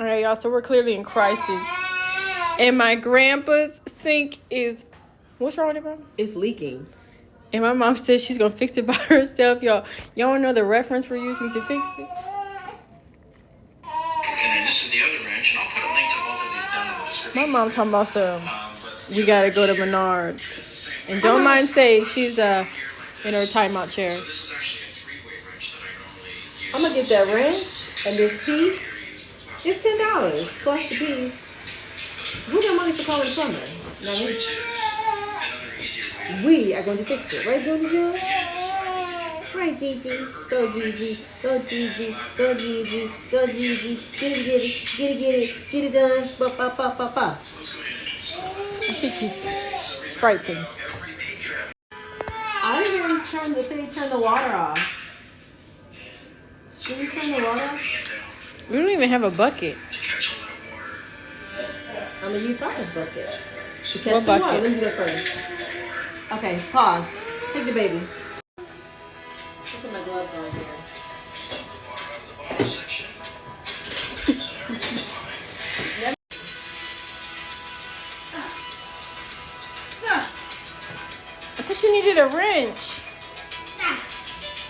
All right, y'all. So we're clearly in crisis, and my grandpa's sink is. What's wrong with it, Mom? It's leaking. And my mom says she's gonna fix it by herself, y'all. Y'all wanna know the reference we're using to fix it? And then this is the other wrench, and I'll put a link to both of these down in the description. My mom talking about some. We gotta go to Menards, and don't mind say she's in her timeout chair. So this is actually a three-way wrench that I normally use. I'm gonna get that wrench and this piece. It's $10 plus the piece. We got money for calling a plumber. We are going to fix it, right, Jody Joe? Right, Gigi. Go, Gigi. Go, Gigi. Go, Gigi. Go, Gigi. Get it done. Ba, ba, ba, ba, ba. I think he's frightened. I didn't even turn the water off. Did we turn the water off? We don't even have a bucket. I'm going to use Papa's bucket. What bucket? Let me do that first. Okay, pause. Take the baby. Put my gloves on here. I thought you needed a wrench.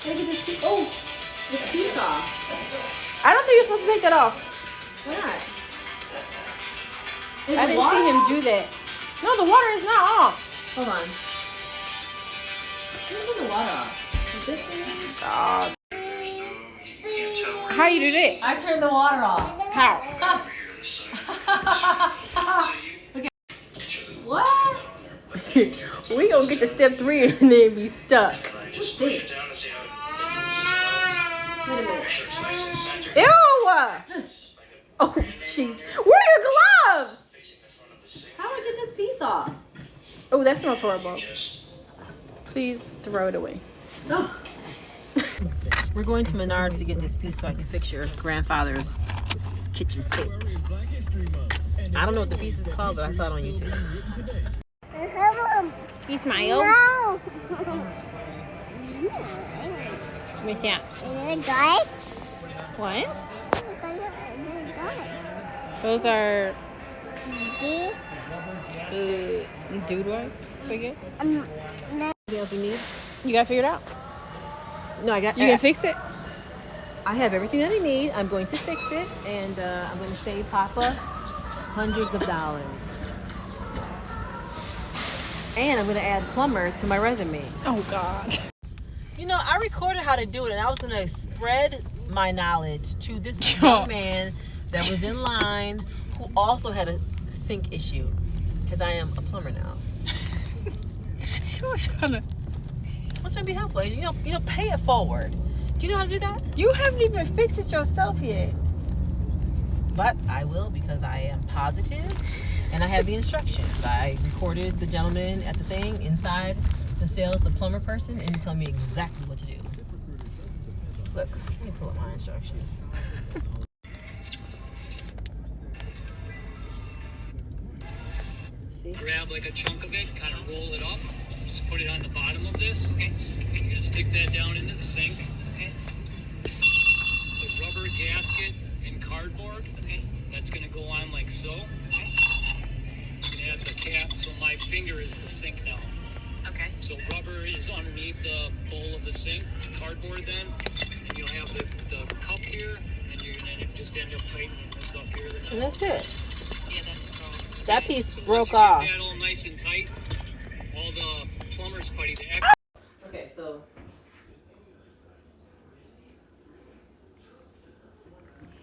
Can I get this piece? Oh, this piece off. I don't think you're supposed to take that off. Why not? I didn't see him do that. No, the water is not off. Hold on. Turn the water off. God. How you do that? I turned the water off. How? Okay. What? We gonna get to step 3 and then be stuck. What's this? Wait a minute. Ew! Oh, jeez. Where are your gloves? How do I get this piece off? Oh, that smells horrible. Please throw it away. Oh. We're going to Menards to get this piece so I can fix your grandfather's kitchen sink. I don't know what the piece is called, but I saw it on YouTube. You smile? No. What's that? What? Those are dude wipes, I guess. Anything else you need? You got figured out? No, I got. You can fix it? I have everything that I need. I'm going to fix it, and I'm going to save Papa hundreds of dollars. And I'm going to add plumber to my resume. Oh, God. You know, I recorded how to do it, and I was going to spread my knowledge to this young man that was in line who also had a sink issue, because I am a plumber now. She was trying to... I'm trying to be helpful. You know, pay it forward. Do you know how to do that? You haven't even fixed it yourself yet. But I will, because I am positive, and I have the instructions. I recorded the gentleman at the thing inside the plumber person, and he told me exactly what to do. Look, let me pull up my instructions. See? Grab like a chunk of it, kind of roll it up, just put it on the bottom of this. Okay. You're gonna stick that down into the sink. Okay. The rubber gasket and cardboard. Okay. That's gonna go on like so. Okay. You can add the cap. So my finger is the sink now. Okay. So rubber is underneath the bowl of the sink. Cardboard then, and you'll have the cup here, and it just end up tightening this up here. And that's it. Yeah, that's That piece so broke once you off. get that all nice and tight, all the plumber's putty, the Okay, so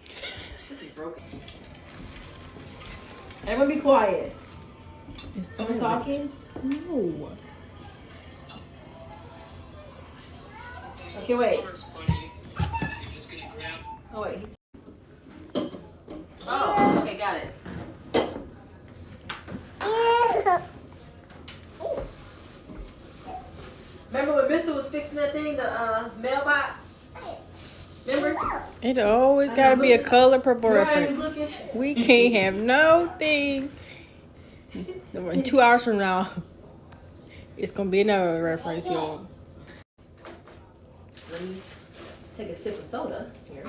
this is broken. Everyone be quiet. Is Someone talking? No. Okay, wait. plumber's putty. You're just gonna grab. Oh, wait. Oh, okay, got it. Remember when Mister was fixing that thing, the mailbox? Remember? It always gotta be a color purple Right, reference. looking. We can't have no thing. In 2 hours from now, it's gonna be another reference, y'all. Let me take a sip of soda here.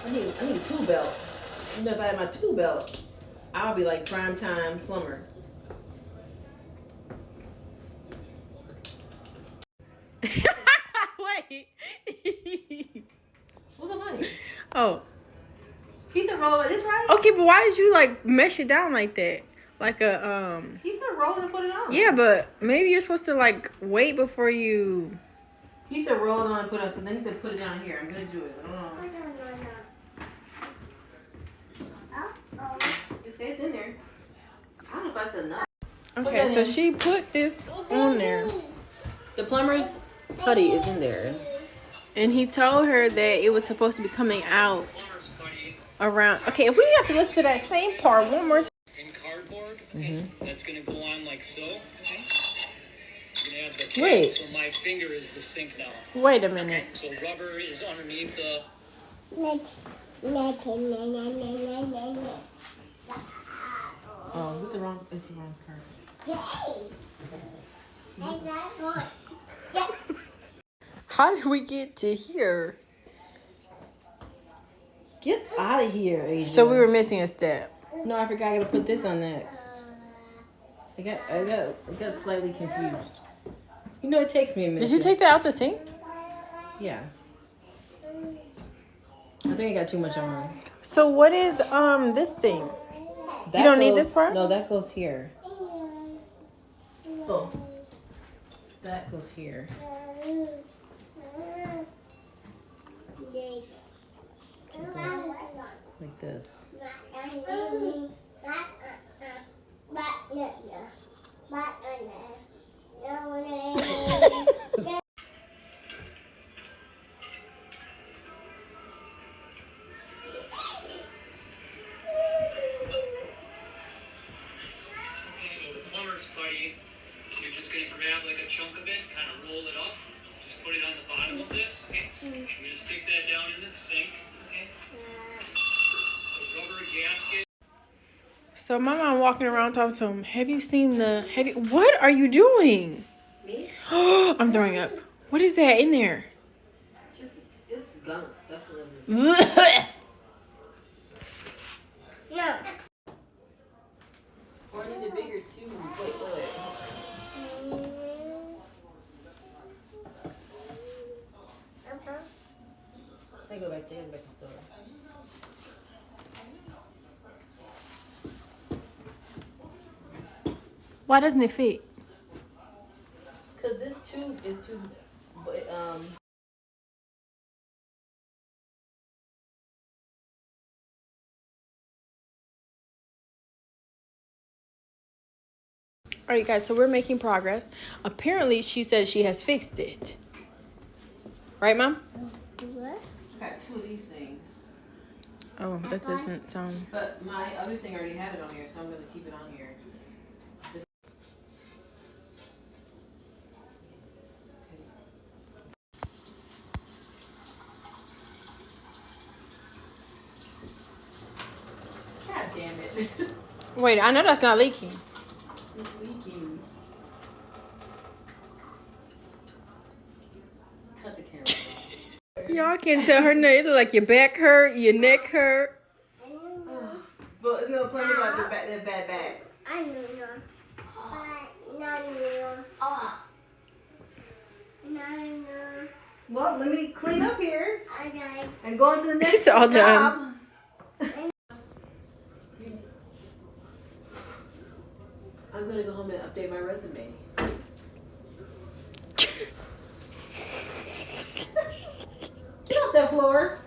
I I need a tool belt. You know, if I had my tool belt, I'll be like prime time plumber. Wait. What's so funny? Oh. He said roll like this, right? Okay, but why did you like mesh it down like that? Like a He said roll it and put it on. Yeah, but maybe you're supposed to like wait before you. He said roll it on and put it on. So then he said put it down here. I'm gonna do it. I don't know. It says in there. I don't know if I said enough. Okay, so she put this on there. The plumber's putty is in there. And he told her that it was supposed to be coming out Plumber's putty around. Okay, if we have to listen to that same part one more time. in cardboard. That's gonna go on like so. You're gonna have the tip, Wait. so my finger is the sink now. Wait a minute. So rubber is underneath the. Oh, is it the wrong? It's the wrong part. How did we get to here? Get out of here, Asia. So we were missing a step. No, I forgot. I gotta put this on next. I got slightly confused. You know, it takes me a minute. Did you take that out the sink? Yeah. I think I got too much on. So what is this thing? That You don't need goes- this part? No, that goes here. Oh. That goes here. It goes like this. So the plumber's putty, you're just gonna grab like a chunk of it, kind of roll it up, just put it on the bottom of this. You're gonna stick that down into the sink. The rubber gasket. So my mom walking around talking to him. Have you seen the? What are you doing? Me? I'm throwing up. What is that in there? Just gunk stuff in this. No. Or I need a bigger tube. Wait. I go back there and back to the store. Why doesn't it fit? Cause this tube is too, All right, guys. So we're making progress. Apparently, she says she has fixed it. Right, Mom? What? I got two of these things. Oh, that doesn't sound. But my other thing already had it on here, so I'm gonna keep it on here. God damn it. Wait, I know that's not leaking. It's leaking. Cut the camera off. Y'all can't tell her name. It look like your back hurt, your neck hurt. But it's no plenty about the bad bags. I don't know. But no. Oh. No. Well, let me clean up here Okay. and go on to the next She's all job. done. I'm gonna go home and update my resume. Get off that floor.